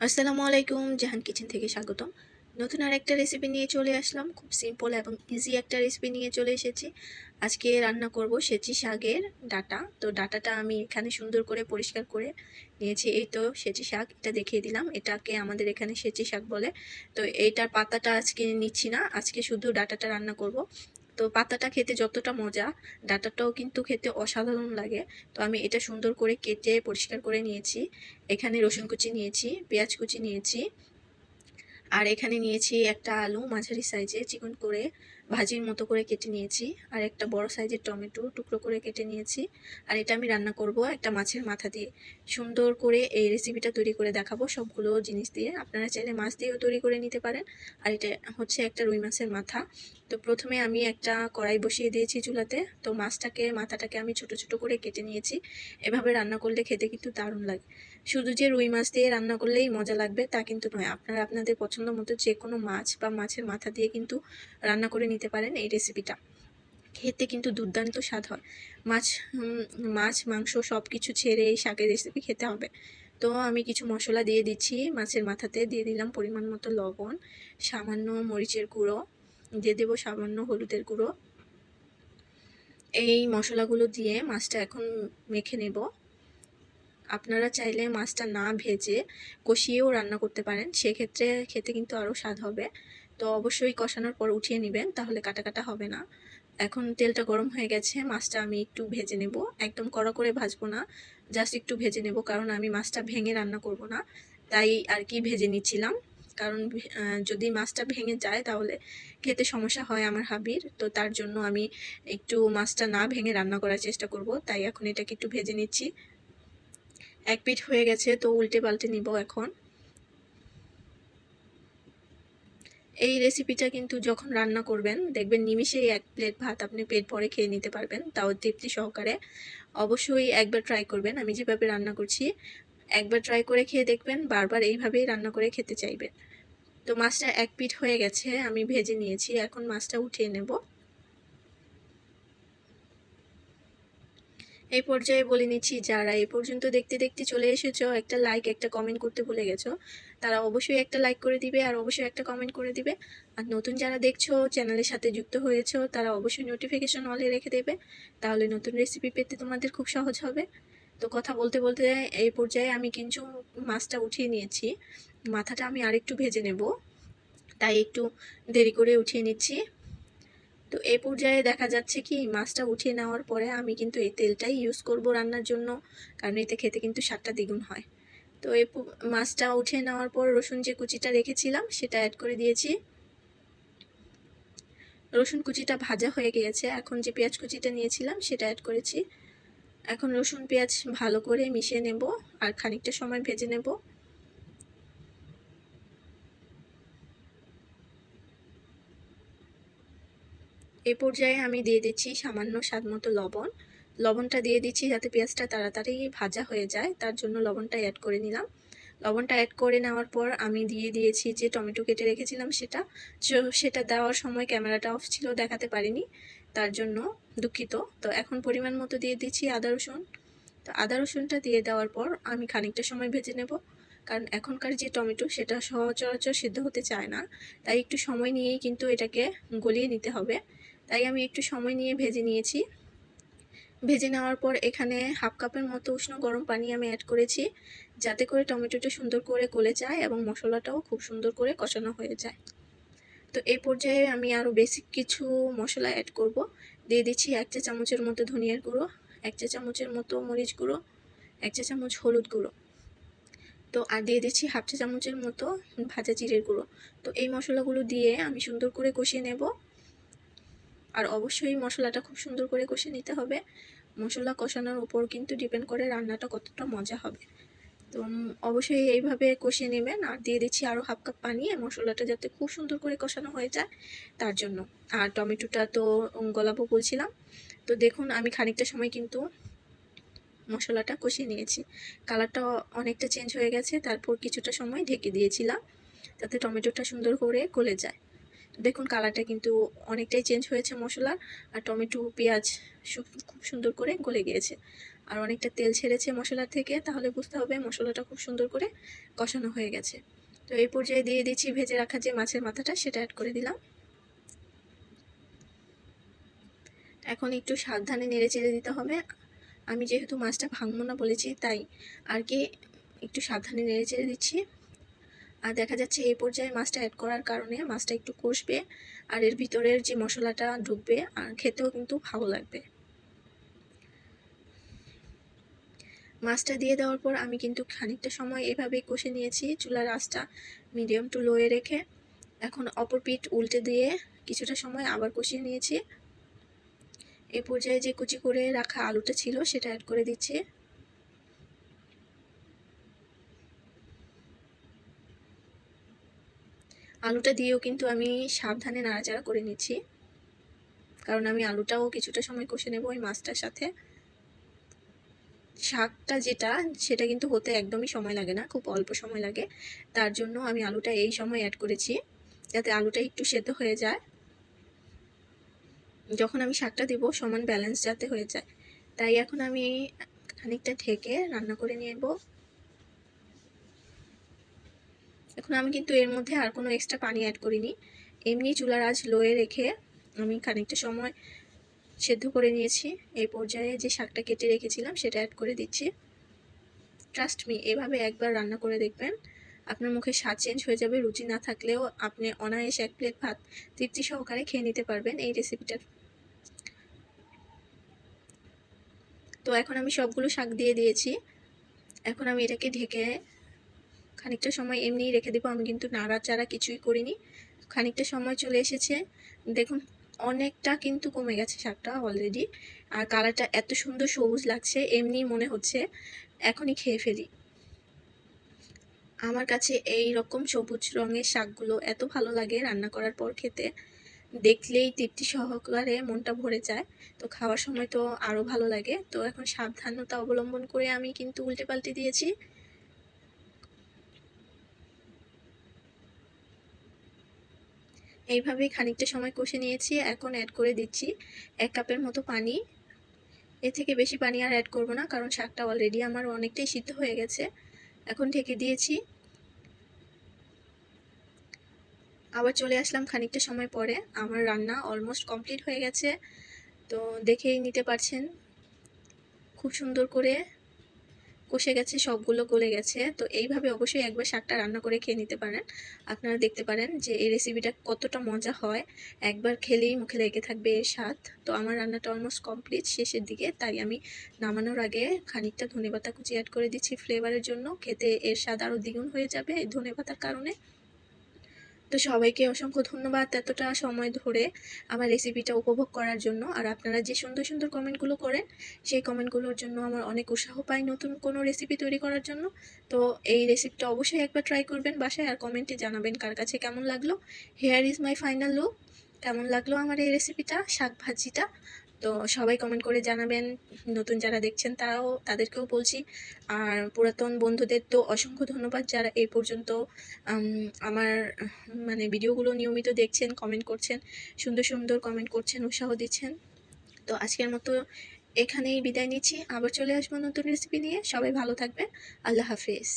আসসালামু আলাইকুম, জাহান কিচেন থেকে স্বাগতম। নতুন আরেকটা রেসিপি নিয়ে চলে আসলাম। খুব সিম্পল এবং ইজি একটা রেসিপি নিয়ে চলে এসেছি। আজকে রান্না করব সেচি শাকের ডাঁটা। তো ডাঁটাটা আমি এখানে সুন্দর করে পরিষ্কার করে নিয়েছি। এই তো সেচি শাক, এটা দেখিয়ে দিলাম। এটাকে আমাদের এখানে সেচি শাক বলে। তো এইটার পাতাটা আজকে নিচ্ছি না, আজকে শুধু ডাঁটাটা রান্না করব। তো পাতাটা খেতে যতটা মজা, ডাঁটাটাও কিন্তু খেতে অসাধারণ লাগে। তো আমি এটা সুন্দর করে কেটে পরিষ্কার করে নিয়েছি। এখানে রসুন কুচি নিয়েছি, পেঁয়াজ কুচি নিয়েছি, আর এখানে নিয়েছি একটা আলু মাঝারি সাইজে চিকন করে ভাজির মতো করে কেটে নিয়েছি, আর একটা বড় সাইজের টমেটো টুকরো করে কেটে নিয়েছি। আর এটা আমি রান্না করব একটা মাছের মাথা দিয়ে। সুন্দর করে এই রেসিপিটা তৈরি করে দেখাবো সবগুলো জিনিস দিয়ে। আপনারা চাইলে মাছ দিয়েও তৈরি করে নিতে পারেন। আর এটা হচ্ছে একটা রুই মাছের মাথা। তো প্রথমে আমি একটা কড়াই বসিয়ে দিয়েছি চুলাতে। তো মাথাটাকে আমি ছোট ছোট করে কেটে নিয়েছি। এভাবে রান্না করলে খেতে কিন্তু দারুণ লাগে। শুধু যে রুই মাছ দিয়ে রান্না করলেই মজা লাগবে তা কিন্তু নয়, আপনারা আপনাদের পছন্দ মতো যে কোনো মাছ বা মাছের মাথা দিয়ে কিন্তু রান্না করে নিতে পারেন। এই রেসিপিটা খেতে কিন্তু দুর্দান্ত স্বাদ হয়। মাছ মাছ মাংস সব কিছু ছেড়ে এই শাকের রেসিপি খেতে হবে। তো আমি কিছু মশলা দিয়ে দিচ্ছি। মাছের মাথাতে দিয়ে দিলাম পরিমাণ মতো লবণ, সামান্য মরিচের গুঁড়ো, দিয়ে দেবো সামান্য হলুদের গুঁড়ো। এই মশলাগুলো দিয়ে মাছটা এখন মেখে নেব। আপনারা চাইলে মাছটা না ভেজে কষিয়েও রান্না করতে পারেন, সেক্ষেত্রে খেতে কিন্তু আরও স্বাদ হবে। তো অবশ্যই কষানোর পর উঠিয়ে নেবেন, তাহলে কাটা কাটা হবে না। এখন তেলটা গরম হয়ে গেছে, মাছটা আমি একটু ভেজে নেব। একদম কড়া করে ভাজবো না, জাস্ট একটু ভেজে নেব, কারণ আমি মাছটা ভেঙে রান্না করব না, তাই আর কি ভেজে নিচ্ছিলাম। কারণ যদি মাছটা ভেঙে যায় তাহলে খেতে সমস্যা হয় আমার হাবির। তো তার জন্য আমি একটু মাছটা না ভেঙে রান্না করার চেষ্টা করব, তাই এখন এটাকে একটু ভেজে নিচ্ছি। এক পিঠ হয়ে গেছে, তো উল্টে পাল্টে নিব এখন। এই রেসিপিটা কিন্তু যখন রান্না করবেন দেখবেন নিমিষেই এক প্লেট ভাত আপনি পেট ভরে খেয়ে নিতে পারবেন, তাও তৃপ্তি সহকারে। অবশ্যই একবার ট্রাই করবেন, আমি যেভাবে রান্না করছি একবার ট্রাই করে খেয়ে দেখবেন, বারবার এইভাবেই রান্না করে খেতে চাইবেন। তো মাছটা এক পিঠ হয়ে গেছে, আমি ভেজে নিয়েছি, এখন মাছটা উঠিয়ে নেব। এই পর্যায়ে বলে নিচ্ছি, যারা এই পর্যন্ত দেখতে দেখতে চলে এসেছো, একটা লাইক একটা কমেন্ট করতে ভুলে গেছো, তারা অবশ্যই একটা লাইক করে দিবে আর অবশ্যই একটা কমেন্ট করে দিবে। আর নতুন যারা দেখছো, চ্যানেলের সাথে যুক্ত হয়েছো, তারা অবশ্যই নোটিফিকেশন অলে রেখে দেবে, তাহলে নতুন রেসিপি পেতে তোমাদের খুব সহজ হবে। তো কথা বলতে বলতে এই পর্যায়ে আমি কিন্তু মাছটা উঠিয়ে নিয়েছি। মাথাটা আমি আরেকটু ভেজে নেব, তাই একটু দেরি করে উঠিয়ে নিচ্ছি। তো এই পর্যায়ে দেখা যাচ্ছে কি, মাছটা উঠিয়ে নেওয়ার পরে আমি কিন্তু এই তেলটাই ইউজ করব রান্নার জন্য, কারণ এতে খেতে কিন্তু স্বাদটা দ্বিগুণ হয়। তো এই মাছটা উঠিয়ে নেওয়ার পর রসুন যে কুচিটা রেখেছিলাম সেটা অ্যাড করে দিয়েছি। রসুন কুচিটা ভাজা হয়ে গিয়েছে, এখন যে পেঁয়াজ কুচিটা নিয়েছিলাম সেটা অ্যাড করেছি। এখন রসুন পেঁয়াজ ভালো করে মিশিয়ে নেব আর খানিকটা সময় ভেজে নেব। এই পর্যায়ে আমি দিয়ে দিচ্ছি সামান্য স্বাদ মতো লবণ। লবণটা দিয়ে দিচ্ছি যাতে পেঁয়াজটা তাড়াতাড়ি ভাজা হয়ে যায়, তার জন্য লবণটা অ্যাড করে নিলাম। লবণটা অ্যাড করে নেওয়ার পর আমি দিয়ে দিয়েছি যে টমেটো কেটে রেখেছিলাম সেটা। সেটা দেওয়ার সময় ক্যামেরাটা অফ ছিল, দেখাতে পারিনি, তার জন্য দুঃখিত। তো এখন পরিমাণ মতো দিয়ে দিচ্ছি আদা রসুন। তো আদা রসুনটা দিয়ে দেওয়ার পর আমি খানিকটা সময় ভেজে নেব, কারণ এখনকার যে টমেটো সেটা সচরাচর সিদ্ধ হতে চায় না, তাই একটু সময় নিয়েই কিন্তু এটাকে গলিয়ে নিতে হবে। তাই আমি একটু সময় নিয়ে ভেজে নিয়েছি। ভেজে নেওয়ার পর এখানে হাফ কাপের মতো উষ্ণ গরম পানি আমি অ্যাড করেছি, যাতে করে টমেটোটা সুন্দর করে গলে যায় এবং মশলাটাও খুব সুন্দর করে কষানো হয়ে যায়। তো এই পর্যায়ে আমি আরও বেসিক কিছু মশলা অ্যাড করব। দিয়ে দিচ্ছি 1 চা চামচের মতো ধনিয়ার গুঁড়ো, 1 চা চামচের মতো মরিচ গুঁড়ো, 1 চা চামচ হলুদ গুঁড়ো। তো আর দিয়ে দিচ্ছি হাফ চা চামচের মতো ভাজা জিরের গুঁড়ো। তো এই মশলাগুলো দিয়ে আমি সুন্দর করে কষিয়ে নেব। আর অবশ্যই মশলাটা খুব সুন্দর করে কষে নিতে হবে। মশলা কষানোর উপর কিন্তু ডিপেন্ড করে রান্নাটা কতটা মজা হবে। তো অবশ্যই এইভাবে কষিয়ে নেবেন। আর দিয়ে দিচ্ছি আরও হাফ কাপ পানি, মশলাটা যাতে খুব সুন্দর করে কষানো হয়ে যায় তার জন্য। আর টমেটোটা তো গলাবো বলছিলাম। তো দেখুন আমি খানিকটা সময় কিন্তু মশলাটা কষিয়ে নিয়েছি, কালারটা অনেকটা চেঞ্জ হয়ে গেছে। তারপর কিছুটা সময় ঢেকে দিয়েছিলাম যাতে টমেটোটা সুন্দর করে গলে যায়। দেখুন কালারটা কিন্তু অনেকটাই চেঞ্জ হয়েছে মশলার, আর টমেটো পেঁয়াজ খুব সুন্দর করে গলে গিয়েছে। আর অনেকটা তেল ছেড়েছে মশলার থেকে, তাহলে বুঝতে হবে মশলাটা খুব সুন্দর করে কষানো হয়ে গেছে। তো এই পর্যায়ে দিয়ে দিচ্ছি ভেজে রাখা যে মাছের মাথাটা, সেটা অ্যাড করে দিলাম। এখন একটু সাবধানে নেড়ে চেড়ে দিতে হবে। আমি যেহেতু মাছটা ভাঙবো না বলেছি, তাই আর কি একটু সাবধানে নেড়ে চেড়ে দিচ্ছি। আর দেখা যাচ্ছে এই পর্যায়ে মাছটা অ্যাড করার কারণে মাছটা একটু কষবে, আর এর ভিতরের যে মশলাটা ঢুকবে, আর খেতেও কিন্তু ভালো লাগবে। মাছটা দিয়ে দেওয়ার পর আমি কিন্তু খানিকটা সময় এভাবে কষে নিয়েছি, চুলার আঁচটা মিডিয়াম টু লোয়ে রেখে। এখন অপর পিঠ উল্টে দিয়ে কিছুটা সময় আবার কষিয়ে নিয়েছি। এই পর্যায়ে যে কুচি করে রাখা আলুটা ছিল সেটা অ্যাড করে দিচ্ছি। আলুটা দিয়েও কিন্তু আমি সাবধানে নাড়াচাড়া করে নিচ্ছি, কারণ আমি আলুটাও কিছুটা সময় কষে নেব ওই মাছটার সাথে। শাকটা যেটা, সেটা কিন্তু হতে একদমই সময় লাগে না, খুব অল্প সময় লাগে। তার জন্য আমি আলুটা এই সময় অ্যাড করেছি, যাতে আলুটা একটু সেদ্ধ হয়ে যায়। যখন আমি শাকটা দিব সমান ব্যালেন্স যাতে হয়ে যায়, তাই এখন আমি খানিকটা ঢেকে রান্না করে নেব। এখন আমি কিন্তু এর মধ্যে আর কোনো এক্সট্রা পানি অ্যাড করিনি, এমনি চুলার আঁচ লোয়ে রেখে আমি খানিকটা সময় সেদ্ধ করে নিয়েছি। এই পর্যায়ে যে শাকটা কেটে রেখেছিলাম সেটা অ্যাড করে দিচ্ছি। ট্রাস্ট মি, এভাবে একবার রান্না করে দেখবেন, আপনার মুখে স্বাদ চেঞ্জ হয়ে যাবে। রুচি না থাকলেও আপনি অনায়াসে 1 প্লেট ভাত তৃপ্তি সহকারে খেয়ে নিতে পারবেন এই রেসিপিটা। তো এখন আমি সবগুলো শাক দিয়ে দিয়েছি। এখন আমি এটাকে ঢেকে খানিকটা সময় এমনিই রেখে দেবো। আমি কিন্তু নাড়াচাড়া কিছুই করিনি। খানিকটা সময় চলে এসেছে, দেখুন অনেকটা কিন্তু কমে গেছে শাকটা অলরেডি, আর কালারটা এত সুন্দর সবুজ লাগছে, এমনি মনে হচ্ছে এখনই খেয়ে ফেলি। আমার কাছে এই রকম সবুজ রঙের শাকগুলো এত ভালো লাগে রান্না করার পর খেতে, দেখলেই তৃপ্তি সহকারে মনটা ভরে যায়। তো খাওয়ার সময় তো আরও ভালো লাগে। তো এখন সাবধানতা অবলম্বন করে আমি কিন্তু উল্টে পাল্টে দিয়েছি। এইভাবেই খানিকটা সময় কষে নিয়েছি। এখন অ্যাড করে দিচ্ছি 1 কাপের মতো পানি। এর থেকে বেশি পানি আর অ্যাড করব না, কারণ শাকটা অলরেডি আমার অনেকটাই সিদ্ধ হয়ে গেছে। এখন ঢেকে দিয়েছি। আবার চলে আসলাম খানিকটা সময় পরে। আমার রান্না অলমোস্ট কমপ্লিট হয়ে গেছে। তো দেখেই নিতে পারছেন খুব সুন্দর করে কষে গেছে, সবগুলো গলে গেছে। তো এইভাবে অবশ্যই একবার শাকটা রান্না করে খেয়ে নিতে পারেন। আপনারা দেখতে পারেন যে এই রেসিপিটা কতটা মজা হয়, একবার খেলেই মুখে লেগে থাকবে এর স্বাদ। তো আমার রান্নাটা অলমোস্ট কমপ্লিট, শেষের দিকে, তাই আমি নামানোর আগে খানিকটা ধনেপাতা কুচি অ্যাড করে দিচ্ছি ফ্লেভারের জন্য। খেতে এর স্বাদ আরও দ্বিগুণ হয়ে যাবে এই ধনেপাতার কারণে। তো সবাইকে অসংখ্য ধন্যবাদ এতটা সময় ধরে আমার রেসিপিটা উপভোগ করার জন্য। আর আপনারা যে সুন্দর সুন্দর কমেন্টগুলো করেন, সেই কমেন্টগুলোর জন্য আমার অনেক উৎসাহ পাই নতুন কোনো রেসিপি তৈরি করার জন্য। তো এই রেসিপিটা অবশ্যই একবার ট্রাই করবেন বাসায়, আর কমেন্টে জানাবেন কার কাছে কেমন লাগলো। Hair is my final look. কেমন লাগলো আমার এই রেসিপিটা, শাক ভাজিটা। তো সবাই কমেন্ট করে জানাবেন। নতুন যারা দেখছেন তারাও, তাদেরকেও বলছি। আর পুরাতন বন্ধুদের তো অসংখ্য ধন্যবাদ, যারা এই পর্যন্ত আমার মানে ভিডিওগুলো নিয়মিত দেখছেন, কমেন্ট করছেন, সুন্দর সুন্দর কমেন্ট করছেন, উৎসাহ দিচ্ছেন। তো আজকের মতো এখানেই বিদায় নিচ্ছি, আবার চলে আসবো নতুন রেসিপি নিয়ে। সবাই ভালো থাকবেন। আল্লাহ হাফিজ।